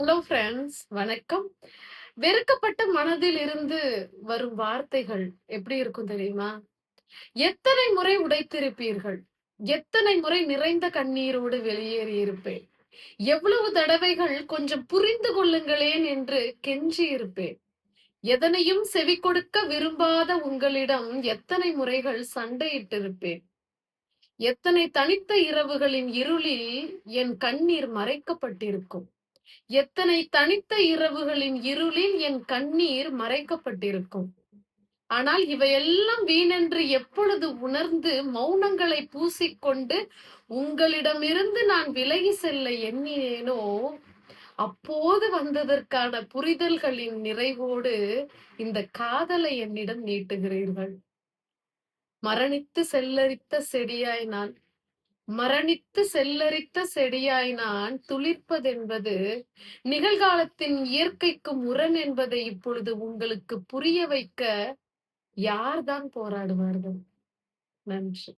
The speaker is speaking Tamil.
ஹலோ ஃப்ரெண்ட்ஸ், வணக்கம். வெறுக்கப்பட்ட மனதில் இருந்து வரும் வார்த்தைகள் எப்படி இருக்கும் தெரியுமா? எத்தனை முறை உடைத்திருப்பீர்கள்? எத்தனை முறை நிறைந்த கண்ணீரோடு வெளியேறியிருப்பேன்? எவ்வளவு தடவைகள் கொஞ்சம் புரிந்து கொள்ளுங்களேன் என்று கெஞ்சியிருப்பேன்? எதனையும் செவிகொடுக்க விரும்பாத உங்களிடம் எத்தனை முறைகள் சண்டையிட்டிருப்பேன்? எத்தனை தனித்த இரவுகளின் இருளில் என் கண்ணீர் மறைக்கப்பட்டிருக்கும். எத்தனை தனித்த இரவுகளின் இருளில் என் கண்ணீர் மறைக்கப்பட்டிருக்கும். ஆனால் இவையெல்லாம் வீணென்று எப்பொழுது உணர்ந்து மௌனங்களை பூசிக்கொண்டு உங்களிடமிருந்து நான் விலகி செல்ல எண்ணினேனோ, அப்போது வந்ததற்கான புரிதல்களின் நிறைவோடு இந்த காதலை என்னிடம் நீட்டுகிறீர்கள். மரணித்து செல்லரித்த செடியாய் நான் மரணித்து செல்லரித்த செடியாய் நான் துளிர்ப்பதென்பது நிகழ்காலத்தின் இயற்கைக்கு முரண் என்பதை இப்பொழுது உங்களுக்கு புரிய வைக்க யார்தான் போராடுவார்கள்? நன்றி.